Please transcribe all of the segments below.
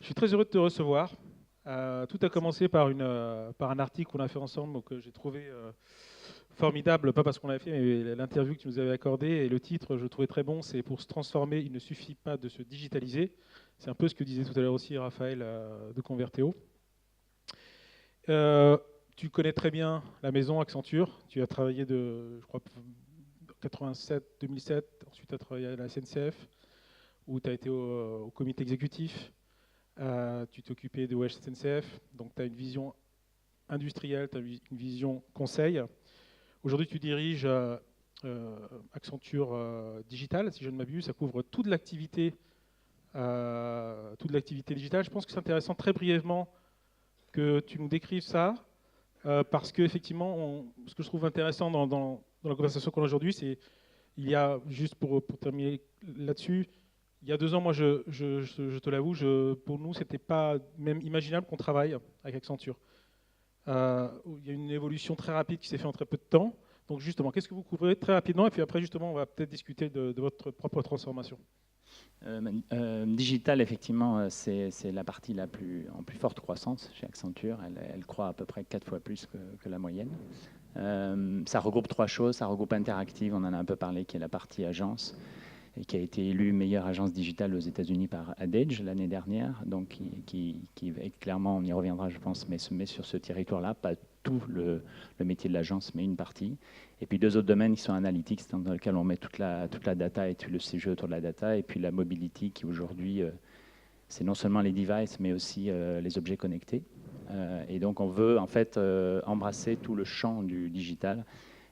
suis très heureux de te recevoir. Tout a commencé par, par un article qu'on a fait ensemble que j'ai trouvé formidable, pas parce qu'on l'avait fait, mais l'interview que tu nous avais accordée et le titre, je le trouvais très bon, c'est pour se transformer, il ne suffit pas de se digitaliser. C'est un peu ce que disait tout à l'heure aussi Raphaël de Convertéo. Tu connais très bien la maison Accenture. Tu as travaillé de, je crois, 87, 2007. Ensuite, tu as travaillé à la SNCF, où tu as été au comité exécutif. Tu t'es occupé de Wesh SNCF. Donc, tu as une vision industrielle, tu as une vision conseil. Aujourd'hui, tu diriges Accenture Digital, si je ne m'abuse. Ça couvre toute l'activité digitale. Je pense que c'est intéressant très brièvement que tu nous décrives ça. Parce qu'effectivement, ce que je trouve intéressant dans la conversation qu'on a aujourd'hui, c'est il y a, juste pour terminer là-dessus, il y a 2 ans, moi, je te l'avoue, pour nous, c'était pas même imaginable qu'on travaille avec Accenture. Il y a une évolution très rapide qui s'est faite en très peu de temps. Donc justement, qu'est-ce que vous couvrez très rapidement? Et puis après, justement, on va peut-être discuter de votre propre transformation. Digital, effectivement, c'est la partie en plus forte croissance chez Accenture. Elle croît à peu près 4 fois plus que la moyenne. Ça regroupe 3 choses. Ça regroupe Interactive, on en a un peu parlé, qui est la partie agence, et qui a été élue meilleure agence digitale aux États-Unis par Ad Age l'année dernière. Donc, qui clairement, on y reviendra, je pense, mais se met sur ce territoire-là, pas tout le métier de l'agence, mais une partie. Et puis 2 autres domaines qui sont analytics, dans lesquels on met toute la data et tout le CGE autour de la data, et puis la mobility, qui aujourd'hui, c'est non seulement les devices, mais aussi les objets connectés. Et donc, on veut en fait embrasser tout le champ du digital.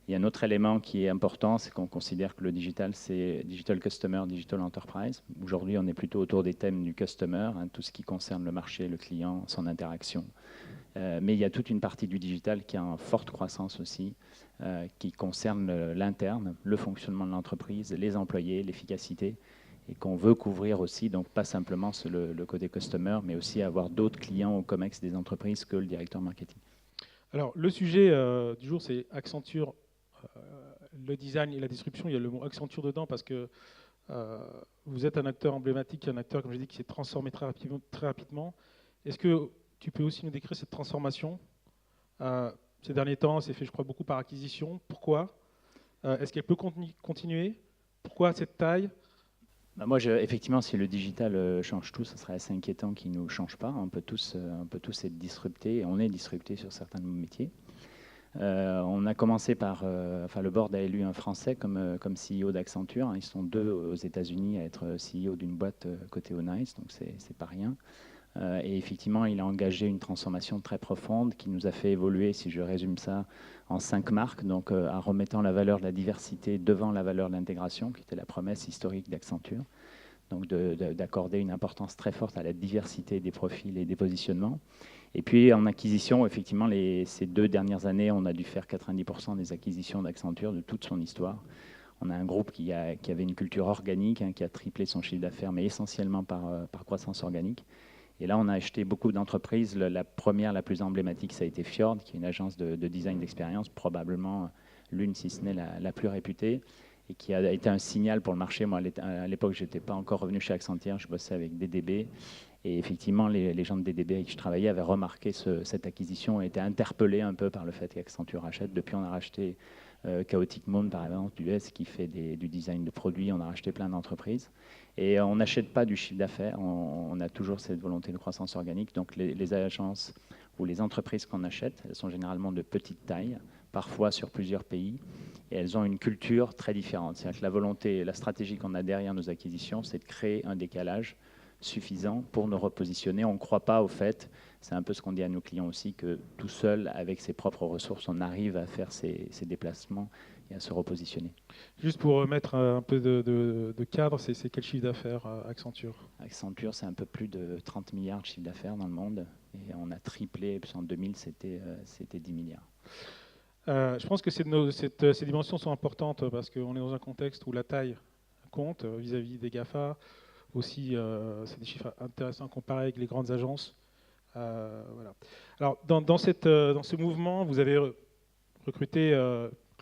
Il y a un autre élément qui est important, c'est qu'on considère que le digital, c'est Digital Customer, Digital Enterprise. Aujourd'hui, on est plutôt autour des thèmes du customer, tout ce qui concerne le marché, le client, son interaction. Mais il y a toute une partie du digital qui est en forte croissance aussi, qui concerne l'interne, le fonctionnement de l'entreprise, les employés, l'efficacité, et qu'on veut couvrir aussi, donc pas simplement le côté customer, mais aussi avoir d'autres clients au COMEX des entreprises que le directeur marketing. Alors, le sujet du jour, c'est Accenture, le design et la disruption. Il y a le mot Accenture dedans parce que vous êtes un acteur emblématique, un acteur, comme j'ai dit, qui s'est transformé très rapidement. Est-ce que tu peux aussi nous décrire cette transformation? Ces derniers temps, c'est fait, je crois, beaucoup par acquisition. Pourquoi? Est-ce qu'elle peut continuer? Pourquoi cette taille? Bah moi, effectivement, si le digital change tout, ça serait assez inquiétant qu'il ne nous change pas. On peut tous être disruptés, et on est disruptés sur certains de nos métiers. On a commencé par, le board a élu un Français comme CEO d'Accenture. Ils sont 2 aux États-Unis à être CEO d'une boîte côtéOnice, donc c'est pas rien. Et effectivement, il a engagé une transformation très profonde qui nous a fait évoluer, si je résume ça, en 5 marques, donc en remettant la valeur de la diversité devant la valeur de l'intégration, qui était la promesse historique d'Accenture. Donc d'accorder une importance très forte à la diversité des profils et des positionnements. Et puis en acquisition, effectivement, ces 2 dernières années, on a dû faire 90% des acquisitions d'Accenture de toute son histoire. On a un groupe qui avait une culture organique, qui a triplé son chiffre d'affaires, mais essentiellement par croissance organique. Et là, on a acheté beaucoup d'entreprises. La première, la plus emblématique, ça a été Fjord, qui est une agence de design d'expérience, probablement l'une, si ce n'est la plus réputée, et qui a été un signal pour le marché. Moi, à l'époque, je n'étais pas encore revenu chez Accenture, je bossais avec DDB. Et effectivement, les gens de DDB avec qui je travaillais avaient remarqué cette acquisition et étaient interpellés un peu par le fait qu'Accenture rachète. Depuis, on a racheté Chaotic Moon, par exemple, d'US, qui fait du design de produits. On a racheté plein d'entreprises. Et on n'achète pas du chiffre d'affaires, on a toujours cette volonté de croissance organique. Donc les agences ou les entreprises qu'on achète, elles sont généralement de petite taille, parfois sur plusieurs pays, et elles ont une culture très différente. C'est-à-dire que la volonté, la stratégie qu'on a derrière nos acquisitions, c'est de créer un décalage suffisant pour nous repositionner. On ne croit pas au fait, c'est un peu ce qu'on dit à nos clients aussi, que tout seul, avec ses propres ressources, on arrive à faire ces déplacements et à se repositionner. Juste pour mettre un peu de cadre, c'est quel chiffre d'affaires Accenture? Accenture, c'est un peu plus de 30 milliards de chiffre d'affaires dans le monde. Et on a triplé, puis en 2000, c'était 10 milliards. Je pense que ces dimensions sont importantes parce qu'on est dans un contexte où la taille compte vis-à-vis des GAFA. Aussi, c'est des chiffres intéressants comparés avec les grandes agences. Voilà. Alors, dans ce mouvement, vous avez recruté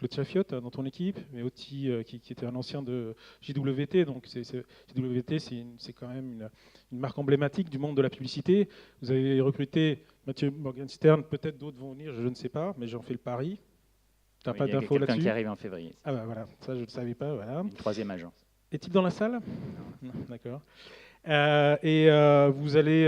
Claude Chaffiot dans ton équipe, mais aussi qui était un ancien de JWT. Donc JWT, c'est quand même une marque emblématique du monde de la publicité. Vous avez recruté Mathieu Morgenstern, peut-être d'autres vont venir, je ne sais pas, mais j'en fais le pari. Tu n'as Oui, pas il y a d'infos quelqu'un qui là-dessus? arrive en février. Ah bah voilà, ça je ne le savais pas. Voilà. Une troisième agence. Est-il dans la salle? Non, d'accord. Vous allez,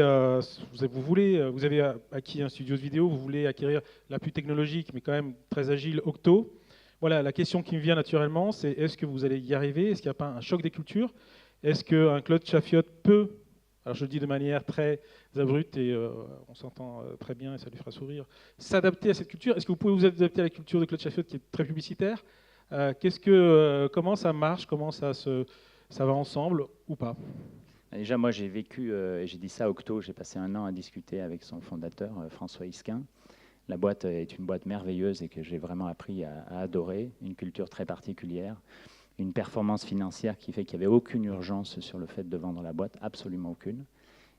vous avez acquis un studio de vidéo, vous voulez acquérir la plus technologique, mais quand même très agile, Octo. Voilà, la question qui me vient naturellement, c'est est-ce que vous allez y arriver? Est-ce qu'il n'y a pas un choc des cultures? Est-ce qu'un Claude Chaffiot peut, alors je le dis de manière très abrupte et on s'entend très bien et ça lui fera sourire, s'adapter à cette culture? Est-ce que vous pouvez vous adapter à la culture de Claude Chaffiot qui est très publicitaire? Comment ça marche? Ça va ensemble ou pas? Déjà, moi, j'ai vécu, et j'ai dit ça à Octo, j'ai passé un an à discuter avec son fondateur, François Isquin. La boîte est une boîte merveilleuse et que j'ai vraiment appris à adorer, une culture très particulière, une performance financière qui fait qu'il n'y avait aucune urgence sur le fait de vendre la boîte, absolument aucune.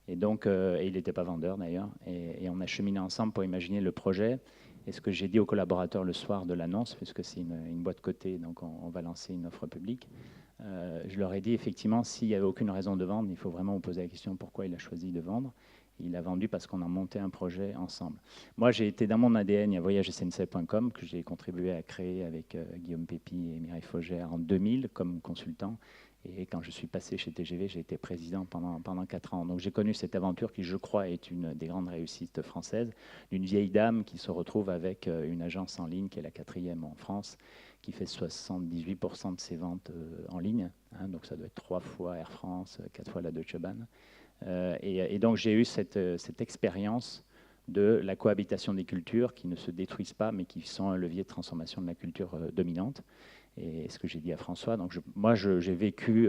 Et donc, et il n'était pas vendeur d'ailleurs, et on a cheminé ensemble pour imaginer le projet. Et ce que j'ai dit aux collaborateurs le soir de l'annonce, puisque c'est une boîte cotée, donc on va lancer une offre publique, je leur ai dit effectivement, s'il n'y avait aucune raison de vendre, il faut vraiment vous poser la question pourquoi il a choisi de vendre. Il a vendu parce qu'on a monté un projet ensemble. Moi, j'ai été dans mon ADN, il y a voyagesnsei.com que j'ai contribué à créer avec Guillaume Pépi et Mireille Faugère en 2000 comme consultant. Et quand je suis passé chez TGV, j'ai été président pendant 4 ans. Donc j'ai connu cette aventure qui, je crois, est une des grandes réussites françaises, d'une vieille dame qui se retrouve avec une agence en ligne qui est la 4e en France, qui fait 78% de ses ventes en ligne. Hein, donc ça doit être 3 fois Air France, 4 fois la Deutsche Bahn. Et donc j'ai eu cette expérience de la cohabitation des cultures qui ne se détruisent pas, mais qui sont un levier de transformation de la culture dominante. Et ce que j'ai dit à François, donc moi j'ai vécu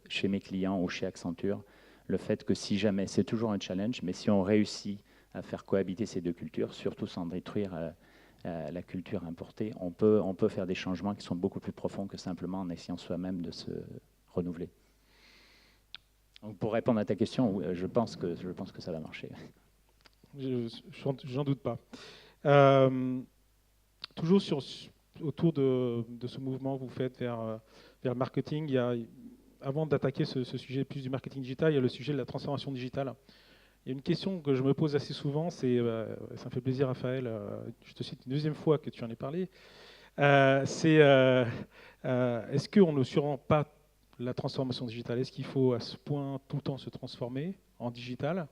chez mes clients ou chez Accenture le fait que si jamais, c'est toujours un challenge, mais si on réussit à faire cohabiter ces deux cultures, surtout sans détruire la culture importée, on peut faire des changements qui sont beaucoup plus profonds que simplement en essayant soi-même de se renouveler. Donc pour répondre à ta question, je pense que ça va marcher. J'en doute pas. Toujours autour de ce mouvement que vous faites vers le marketing, avant d'attaquer ce sujet plus du marketing digital, il y a le sujet de la transformation digitale. Il y a une question que je me pose assez souvent, ça me fait plaisir Raphaël, je te cite une deuxième fois que tu en es parlé, est-ce qu'on ne surrend pas la transformation digitale? Est-ce qu'il faut à ce point tout le temps se transformer en digital?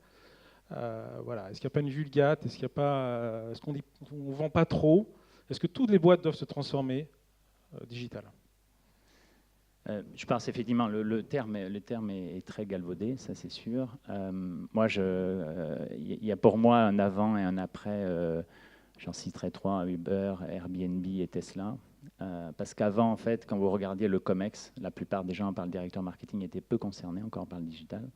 Voilà. Est-ce qu'il n'y a pas une vulgate? Est-ce qu'on ne vend pas trop? Est-ce que toutes les boîtes doivent se transformer digital? Je pense effectivement, le terme est très galvaudé, ça c'est sûr. Il y a pour moi un avant et un après, j'en citerai 3, Uber, Airbnb et Tesla. Parce qu'avant, en fait, quand vous regardiez le COMEX, la plupart des gens par le directeur marketing étaient peu concernés encore par le digital.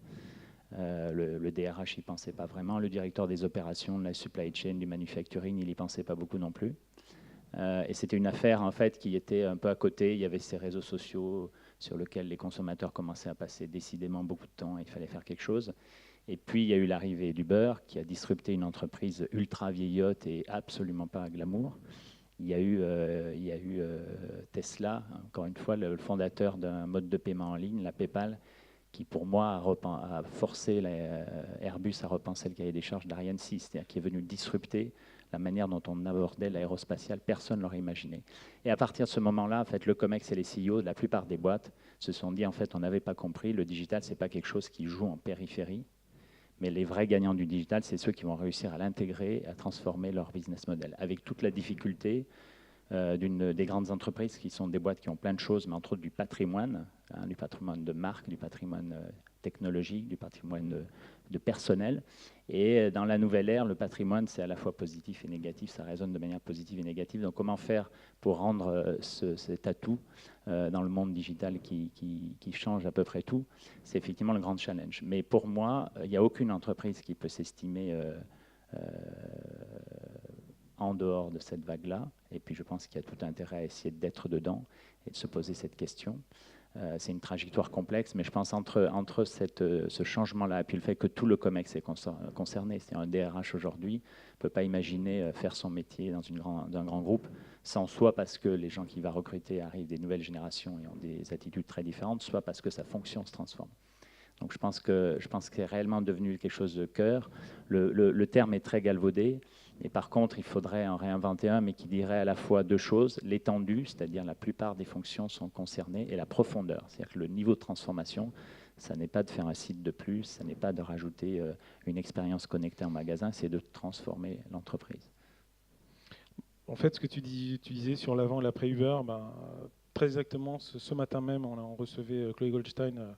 Le DRH n'y pensait pas vraiment. Le directeur des opérations, de la supply chain, du manufacturing, il n'y pensait pas beaucoup non plus. Et c'était une affaire en fait qui était un peu à côté. Il y avait ces réseaux sociaux sur lesquels les consommateurs commençaient à passer décidément beaucoup de temps et il fallait faire quelque chose. Et puis il y a eu l'arrivée d'Uber qui a disrupté une entreprise ultra vieillotte et absolument pas glamour. Il y a eu Tesla, encore une fois, le fondateur d'un mode de paiement en ligne, la PayPal, qui pour moi a forcé Airbus à repenser le cahier des charges d'Ariane 6, c'est-à-dire qui est venu disrupter la manière dont on abordait l'aérospatiale, personne ne l'aurait imaginé. Et à partir de ce moment-là, en fait, le COMEX et les CEO de la plupart des boîtes se sont dit, en fait, on n'avait pas compris, le digital, ce n'est pas quelque chose qui joue en périphérie, mais les vrais gagnants du digital, c'est ceux qui vont réussir à l'intégrer, à transformer leur business model, avec toute la difficulté des grandes entreprises qui sont des boîtes qui ont plein de choses, mais entre autres du patrimoine de marque, du patrimoine technologique, du patrimoine de personnel. Et dans la nouvelle ère, le patrimoine, c'est à la fois positif et négatif, ça résonne de manière positive et négative. Donc comment faire pour rendre cet atout dans le monde digital qui change à peu près tout, c'est effectivement le grand challenge. Mais pour moi, il n'y a aucune entreprise qui peut s'estimer en dehors de cette vague-là. Et puis je pense qu'il y a tout intérêt à essayer d'être dedans et de se poser cette question. C'est une trajectoire complexe, mais je pense entre ce changement-là et puis le fait que tout le COMEX est concerné, c'est un DRH aujourd'hui, ne peut pas imaginer faire son métier dans un grand groupe, sans soit parce que les gens qu'il va recruter arrivent des nouvelles générations et ont des attitudes très différentes, soit parce que sa fonction se transforme. Donc je pense que c'est réellement devenu quelque chose de cœur. Le terme est très galvaudé. Et par contre, il faudrait en réinventer un, mais qui dirait à la fois deux choses, l'étendue, c'est-à-dire la plupart des fonctions sont concernées, et la profondeur, c'est-à-dire que le niveau de transformation, ça n'est pas de faire un site de plus, ça n'est pas de rajouter une expérience connectée en magasin, c'est de transformer l'entreprise. En fait, ce que tu disais sur l'avant et l'après Uber, très exactement, ce matin même, on recevait Chloé Goldstein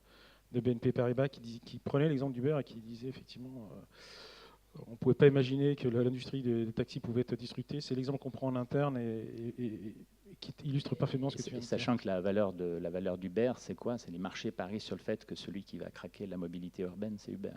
de BNP Paribas qui prenait l'exemple d'Uber et qui disait effectivement on ne pouvait pas imaginer que l'industrie des taxis pouvait être disruptée. C'est l'exemple qu'on prend en interne et qui illustre parfaitement ce que tu viens de dire. Sachant que la valeur d'Uber, c'est quoi? C'est les marchés parient sur le fait que celui qui va craquer la mobilité urbaine, c'est Uber.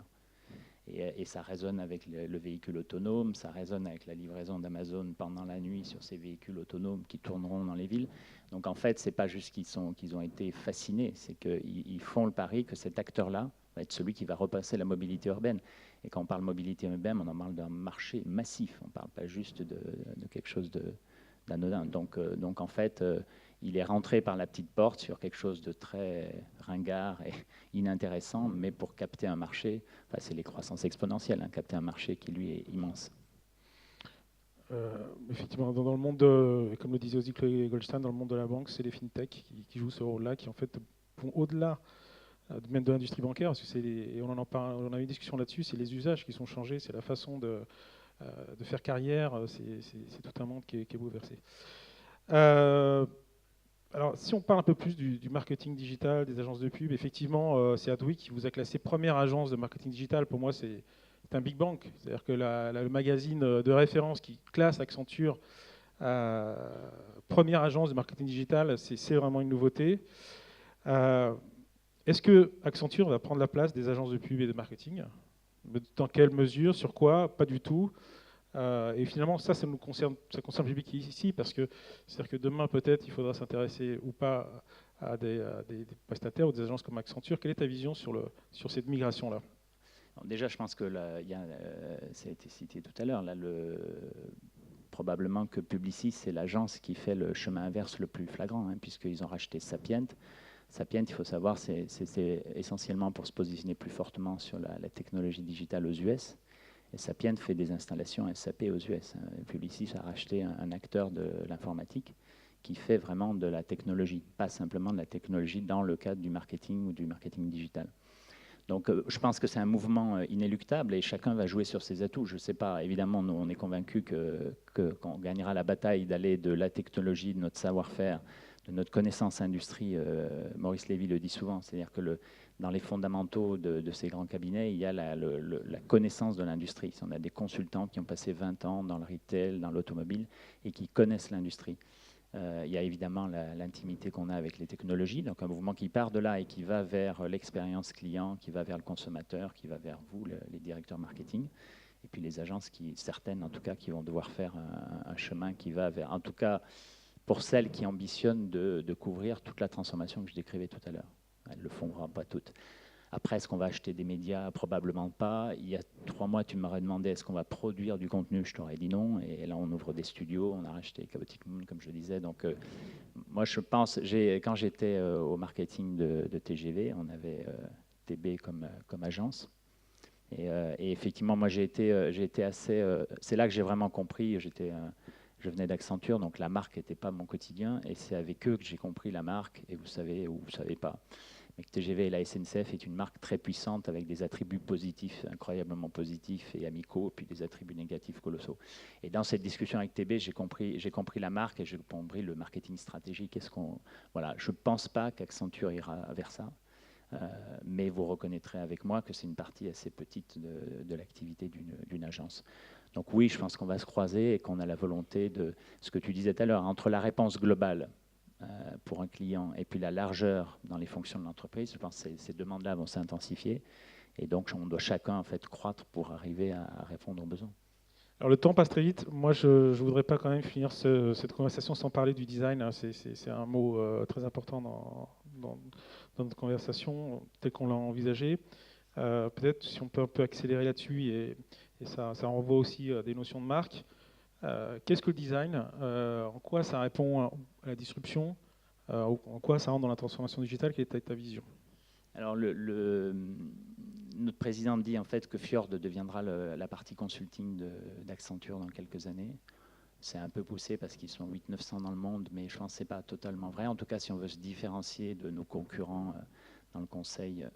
Et ça résonne avec le véhicule autonome, ça résonne avec la livraison d'Amazon pendant la nuit sur ces véhicules autonomes qui tourneront dans les villes. Donc en fait, ce n'est pas juste qu'ils ont été fascinés, c'est qu'ils font le pari que cet acteur-là va être celui qui va repasser la mobilité urbaine. Et quand on parle mobilité urbaine, on en parle d'un marché massif, on ne parle pas juste de quelque chose d'anodin. Donc en fait, il est rentré par la petite porte sur quelque chose de très ringard et inintéressant, mais pour capter un marché, c'est les croissances exponentielles, capter un marché qui lui est immense. Effectivement, dans le monde, comme le disait aussi Chloé Goldstein, dans le monde de la banque, c'est les fintechs qui jouent ce rôle-là, qui en fait vont au-delà même de l'industrie bancaire, parce que et on en parle, on a eu une discussion là-dessus, c'est les usages qui sont changés, c'est la façon de faire carrière, c'est tout un monde qui est bouleversé. Alors, si on parle un peu plus du marketing digital, des agences de pub, effectivement, c'est Adweek qui vous a classé première agence de marketing digital. Pour moi, c'est un big bang. C'est-à-dire que le magazine de référence qui classe Accenture première agence de marketing digital, c'est vraiment une nouveauté. Est-ce que Accenture va prendre la place des agences de pub et de marketing? Dans quelle mesure? Sur quoi? Pas du tout. Et finalement, ça concerne le public ici, parce que c'est-à-dire que demain, peut-être, il faudra s'intéresser ou pas à des prestataires ou des agences comme Accenture. Quelle est ta vision sur cette migration-là? Déjà, je pense que ça a été cité tout à l'heure, probablement que Publicis, c'est l'agence qui fait le chemin inverse le plus flagrant, puisqu'ils ont racheté Sapient. Sapient, il faut savoir, c'est essentiellement pour se positionner plus fortement sur la technologie digitale aux US. Et Sapient fait des installations SAP aux US. Publicis a racheté un acteur de l'informatique qui fait vraiment de la technologie, pas simplement de la technologie dans le cadre du marketing ou du marketing digital. Donc je pense que c'est un mouvement inéluctable et chacun va jouer sur ses atouts. Je ne sais pas, évidemment, nous on est convaincus qu'on gagnera la bataille d'aller de la technologie, de notre savoir-faire, de notre connaissance industrie. Maurice Lévy le dit souvent, c'est-à-dire que dans les fondamentaux de ces grands cabinets, il y a la connaissance de l'industrie. On a des consultants qui ont passé 20 ans dans le retail, dans l'automobile et qui connaissent l'industrie. Il y a évidemment l'intimité qu'on a avec les technologies, donc un mouvement qui part de là et qui va vers l'expérience client, qui va vers le consommateur, qui va vers vous, les directeurs marketing, et puis les agences, certaines en tout cas, qui vont devoir faire un chemin qui va vers, en tout cas pour celles qui ambitionnent de couvrir toute la transformation que je décrivais tout à l'heure. Elles ne le font pas toutes. Après, est-ce qu'on va acheter des médias? Probablement pas. Il y a 3 mois, tu m'aurais demandé est-ce qu'on va produire du contenu? Je t'aurais dit non. Et là, on ouvre des studios. On a racheté Chaotic Moon, comme je disais. Donc, moi, je pense, quand j'étais au marketing de TGV, on avait TB comme agence. Et effectivement, moi, j'ai été assez... c'est là que j'ai vraiment compris. Je venais d'Accenture, donc la marque n'était pas mon quotidien. Et c'est avec eux que j'ai compris la marque. Et vous savez ou vous ne savez pas. Mais TGV et la SNCF est une marque très puissante avec des attributs positifs, incroyablement positifs et amicaux, puis des attributs négatifs colossaux. Et dans cette discussion avec TB, j'ai compris la marque et j'ai compris le marketing stratégique. Voilà, je ne pense pas qu'Accenture ira vers ça, mais vous reconnaîtrez avec moi que c'est une partie assez petite de l'activité d'une agence. Donc oui, je pense qu'on va se croiser et qu'on a la volonté de, ce que tu disais tout à l'heure, entre la réponse globale pour un client et puis la largeur dans les fonctions de l'entreprise, je pense que ces demandes-là vont s'intensifier et donc on doit chacun en fait croître pour arriver à répondre aux besoins. Alors le temps passe très vite. Moi, je ne voudrais pas quand même finir cette conversation sans parler du design. C'est un mot très important dans notre conversation, telle qu'on l'a envisagée. Peut-être si on peut un peu accélérer là-dessus, et ça renvoie aussi à des notions de marque. Qu'est-ce que le design? En quoi ça répond à la disruption? En quoi ça rentre dans la transformation digitale? Quelle est ta vision? Alors, notre président dit en fait que Fjord deviendra la partie consulting d'Accenture dans quelques années. C'est un peu poussé parce qu'ils sont 800-900 dans le monde, mais je pense que ce n'est pas totalement vrai. En tout cas, si on veut se différencier de nos concurrents dans le conseil,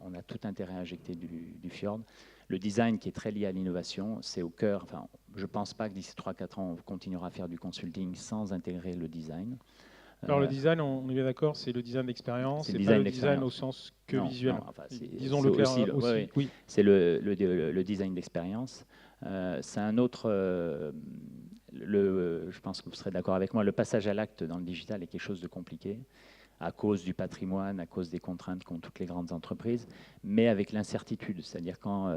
on a tout intérêt à injecter du Fjord. Le design qui est très lié à l'innovation, c'est au cœur. Enfin, je ne pense pas que d'ici 3-4 ans, on continuera à faire du consulting sans intégrer le design. Alors le design, on est bien d'accord, c'est le design d'expérience, c'est pas le design au sens que visuel. Disons-le clairement aussi. Oui. C'est le design d'expérience. C'est un autre. Je pense que vous serez d'accord avec moi. Le passage à l'acte dans le digital est quelque chose de compliqué à cause du patrimoine, à cause des contraintes qu'ont toutes les grandes entreprises, mais avec l'incertitude. C'est-à-dire quand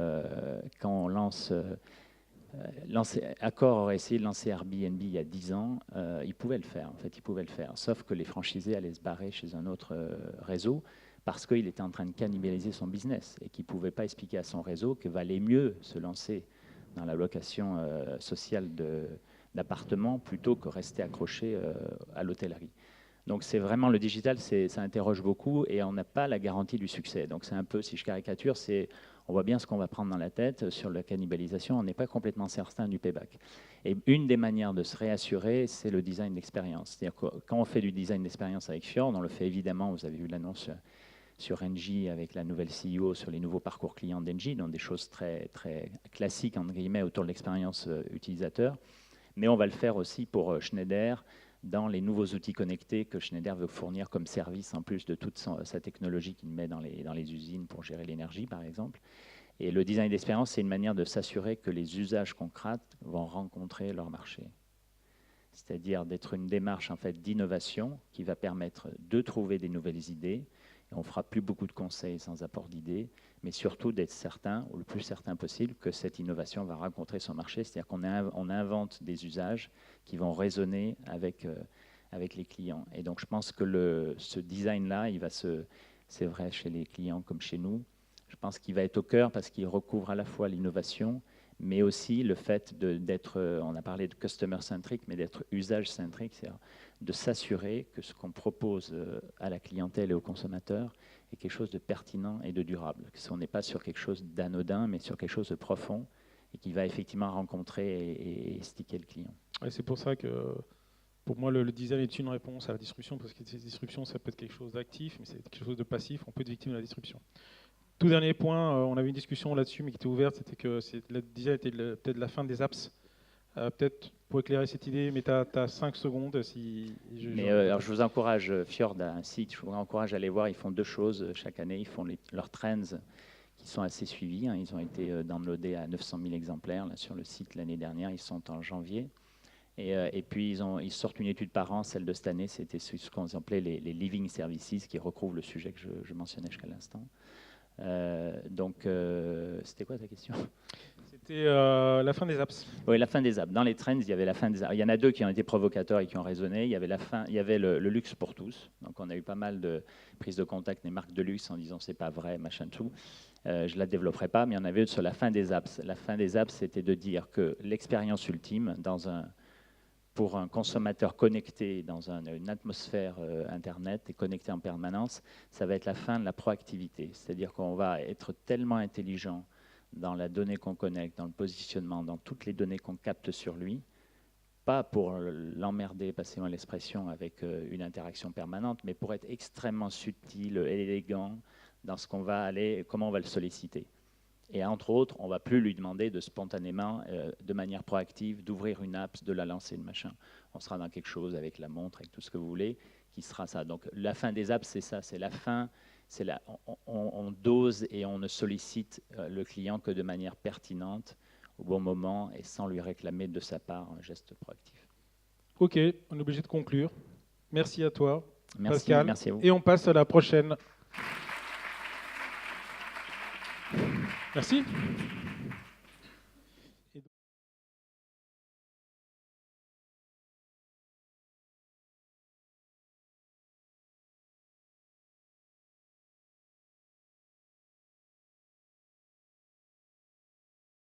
on lance. Accor aurait essayé de lancer Airbnb il y a 10 ans, il pouvait le faire, en fait, il pouvait le faire, sauf que les franchisés allaient se barrer chez un autre réseau parce qu'il était en train de cannibaliser son business et qu'il ne pouvait pas expliquer à son réseau que valait mieux se lancer dans la location sociale d'appartements plutôt que rester accroché à l'hôtellerie. Donc c'est vraiment le digital, ça interroge beaucoup et on n'a pas la garantie du succès. Donc c'est un peu, si je caricature, on voit bien ce qu'on va prendre dans la tête sur la cannibalisation, on n'est pas complètement certain du payback. Et une des manières de se réassurer, c'est le design d'expérience. C'est-à-dire que quand on fait du design d'expérience avec Fjord, on le fait évidemment, vous avez vu l'annonce sur Engie avec la nouvelle CEO sur les nouveaux parcours clients d'Engie, donc des choses très, très classiques entre guillemets autour de l'expérience utilisateur. Mais on va le faire aussi pour Schneider, dans les nouveaux outils connectés que Schneider veut fournir comme service, en plus de toute sa technologie qu'il met dans les usines pour gérer l'énergie, par exemple. Et le design d'expérience, c'est une manière de s'assurer que les usages concrets vont rencontrer leur marché. C'est-à-dire d'être une démarche en fait, d'innovation qui va permettre de trouver des nouvelles idées. Et on ne fera plus beaucoup de conseils sans apport d'idées, mais surtout d'être certain, ou le plus certain possible, que cette innovation va rencontrer son marché. C'est-à-dire qu'on invente des usages qui vont résonner avec les clients. Et donc je pense que ce design-là, c'est vrai chez les clients comme chez nous, je pense qu'il va être au cœur parce qu'il recouvre à la fois l'innovation, mais aussi le fait d'être, on a parlé de customer-centric, mais d'être usage-centric, c'est-à-dire de s'assurer que ce qu'on propose à la clientèle et aux consommateurs est quelque chose de pertinent et de durable. On n'est pas sur quelque chose d'anodin, mais sur quelque chose de profond et qui va effectivement rencontrer et sticker le client. Et c'est pour ça que, pour moi, le design est une réponse à la disruption, parce que cette disruption, ça peut être quelque chose d'actif, mais c'est quelque chose de passif, on peut être victime de la disruption. Tout dernier point, on avait une discussion là-dessus, mais qui était ouverte, c'était que le design était peut-être la fin des apps. Peut-être pour éclairer cette idée, mais tu as 5 secondes. Alors je vous encourage, Fjord a un site, je vous encourage à aller voir, ils font 2 choses chaque année, ils font leurs trends qui sont assez suivis, hein. Ils ont été downloadés à 900 000 exemplaires là, sur le site l'année dernière, ils sont en janvier. Et puis ils sortent une étude par an, celle de cette année, c'était ce qu'on appelait les Living Services, qui recouvrent le sujet que je mentionnais jusqu'à l'instant. C'était quoi ta question? C'était la fin des apps. Oui, la fin des apps. Dans les trends, il y avait la fin des apps. Il y en a 2 qui ont été provocateurs et qui ont résonné. Il y avait le luxe pour tous. Donc on a eu pas mal de prises de contact des marques de luxe en disant c'est pas vrai, machin tout. Je ne la développerai pas, mais il y en avait une sur la fin des apps. La fin des apps, c'était de dire que l'expérience ultime pour un consommateur connecté dans une atmosphère Internet et connecté en permanence, ça va être la fin de la proactivité. C'est-à-dire qu'on va être tellement intelligent dans la donnée qu'on connecte, dans le positionnement, dans toutes les données qu'on capte sur lui, pas pour l'emmerder, passez-moi l'expression, avec une interaction permanente, mais pour être extrêmement subtil et élégant dans ce qu'on va aller, comment on va le solliciter. Et entre autres, on ne va plus lui demander de spontanément, de manière proactive, d'ouvrir une app, de la lancer, de machin. On sera dans quelque chose avec la montre, avec tout ce que vous voulez, qui sera ça. Donc la fin des apps, c'est ça, c'est la fin. On dose et on ne sollicite le client que de manière pertinente, au bon moment, et sans lui réclamer de sa part un geste proactif. Ok, on est obligé de conclure. Merci à toi, merci, Pascal. Merci à vous. Et on passe à la prochaine. Merci.